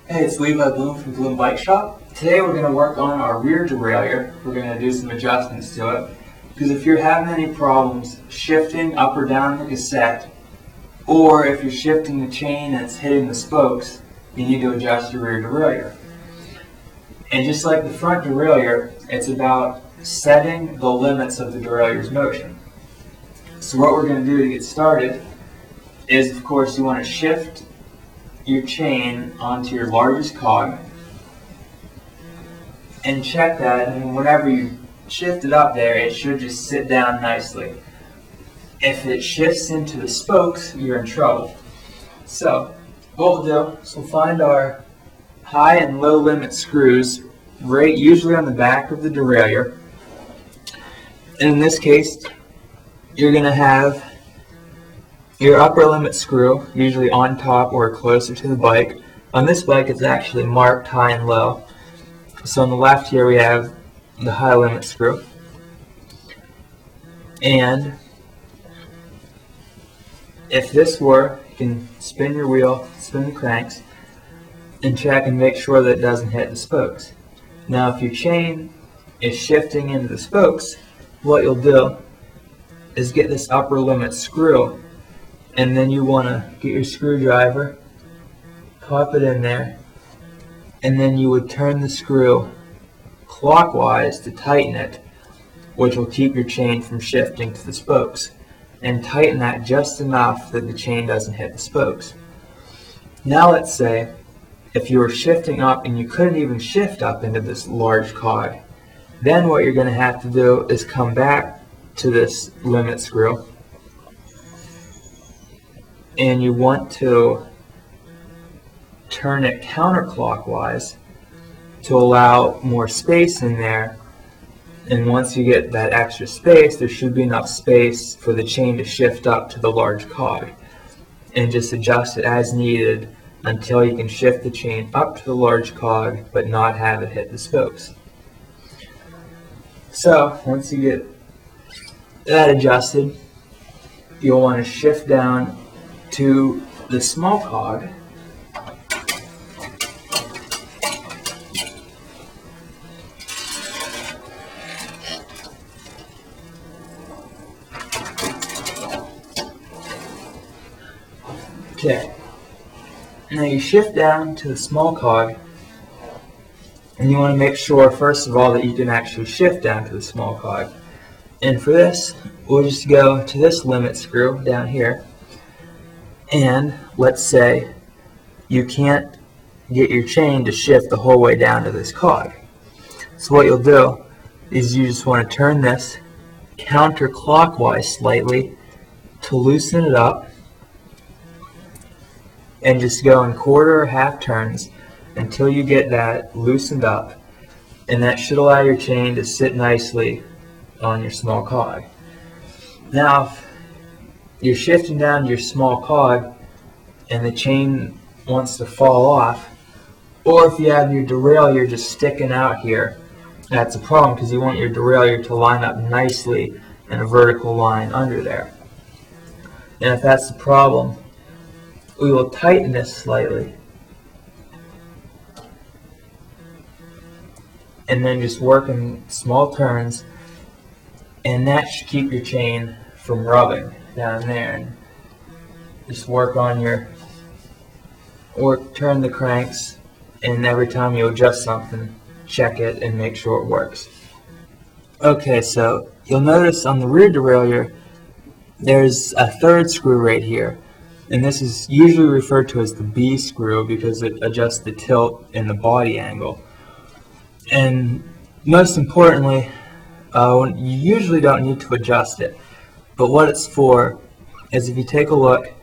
Hey, it's Levi Bloom from Bloom Bike Shop. Today we're going to work on our rear derailleur. We're going to do some adjustments to it. Because if you're having any problems shifting up or down the cassette, or if you're shifting the chain and it's hitting the spokes, you need to adjust your rear derailleur. And just like the front derailleur, it's about setting the limits of the derailleur's motion. So what we're going to do to get started is, of course, you want to shift your chain onto your largest cog and check that, and whenever you shift it up there, it should just sit down nicely. If it shifts into the spokes, you're in trouble. So what we'll do is we'll find our high and low limit screws right usually on the back of the derailleur, and in this case you're going to have your upper limit screw usually on top or closer to the bike. On this bike it's actually marked high and low. So on the left here we have the high limit screw. And if this were, you can spin your wheel, spin the cranks, and check and make sure that it doesn't hit the spokes. Now if your chain is shifting into the spokes, what you'll do is get this upper limit screw, and then you want to get your screwdriver, pop it in there, and then you would turn the screw clockwise to tighten it, which will keep your chain from shifting to the spokes, and tighten that just enough that the chain doesn't hit the spokes. Now let's say if you were shifting up and you couldn't even shift up into this large cog, then what you're going to have to do is come back to this limit screw, and you want to turn it counterclockwise to allow more space in there. And once you get that extra space, there should be enough space for the chain to shift up to the large cog, and just adjust it as needed until you can shift the chain up to the large cog but not have it hit the spokes. So once you get that adjusted, you'll want to shift down to the small cog, okay. Now you shift down to the small cog, and you want to make sure first of all that you can actually shift down to the small cog. And for this, we'll just go to this limit screw down here, and let's say you can't get your chain to shift the whole way down to this cog. So what you'll do is you just want to turn this counterclockwise slightly to loosen it up, and just go in quarter or half turns until you get that loosened up, and that should allow your chain to sit nicely on your small cog. Now if you're shifting down to your small cog and the chain wants to fall off, or if you have your derailleur just sticking out here, that's a problem because you want your derailleur to line up nicely in a vertical line under there. And if that's the problem, we will tighten this slightly, and then just work in small turns, and that should keep your chain from rubbing down there. And just work on turn the cranks, and every time you adjust something, check it and make sure it works. Okay, so you'll notice on the rear derailleur there's a third screw right here, and this is usually referred to as the B screw because it adjusts the tilt and the body angle. And most importantly, you usually don't need to adjust it, but what it's for is, if you take a look,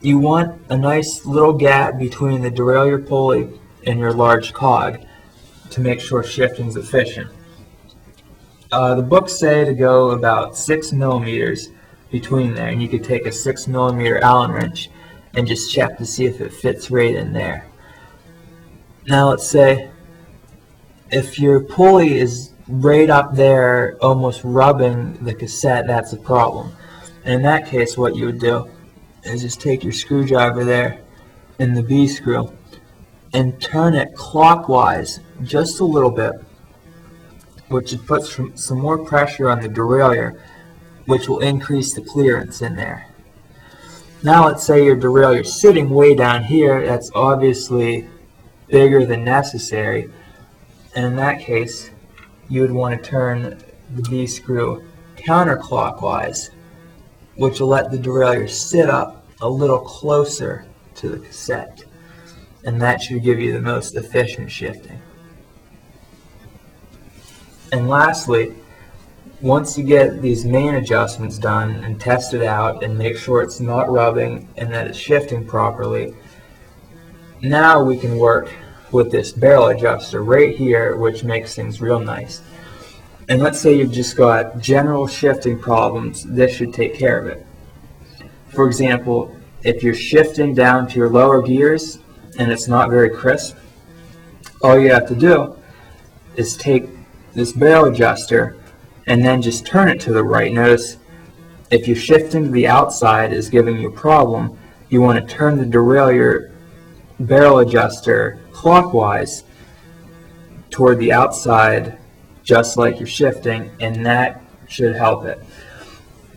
you want a nice little gap between the derailleur pulley and your large cog to make sure shifting is efficient. The books say to go about 6 millimeters between there, and you could take a 6 millimeter Allen wrench and just check to see if it fits right in there. Now let's say if your pulley is right up there almost rubbing the cassette, that's a problem. And in that case, what you would do is just take your screwdriver there in the B screw and turn it clockwise just a little bit, which puts some more pressure on the derailleur, which will increase the clearance in there. Now let's say your derailleur is sitting way down here. That's obviously bigger than necessary, and in that case you would want to turn the V-screw counterclockwise, which will let the derailleur sit up a little closer to the cassette, and that should give you the most efficient shifting. And lastly, once you get these main adjustments done and test it out and make sure it's not rubbing and that it's shifting properly, now we can work with this barrel adjuster right here, which makes things real nice. And let's say you've just got general shifting problems, this should take care of it. For example, if you're shifting down to your lower gears and it's not very crisp, all you have to do is take this barrel adjuster and then just turn it to the right. Notice if you're shifting to the outside is giving you a problem, you want to turn the derailleur barrel adjuster clockwise toward the outside, just like you're shifting, and that should help it.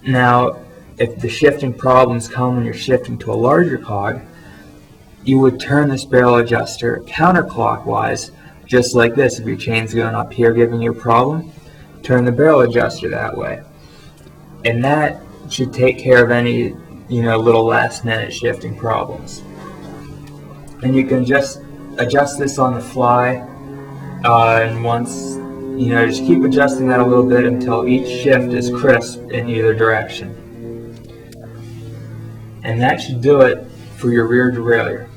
Now, if the shifting problems come when you're shifting to a larger cog, you would turn this barrel adjuster counterclockwise, just like this. If your chain's going up here giving you a problem, turn the barrel adjuster that way. And that should take care of any, little last minute shifting problems. And you can just adjust this on the fly, and once, just keep adjusting that a little bit until each shift is crisp in either direction. And that should do it for your rear derailleur.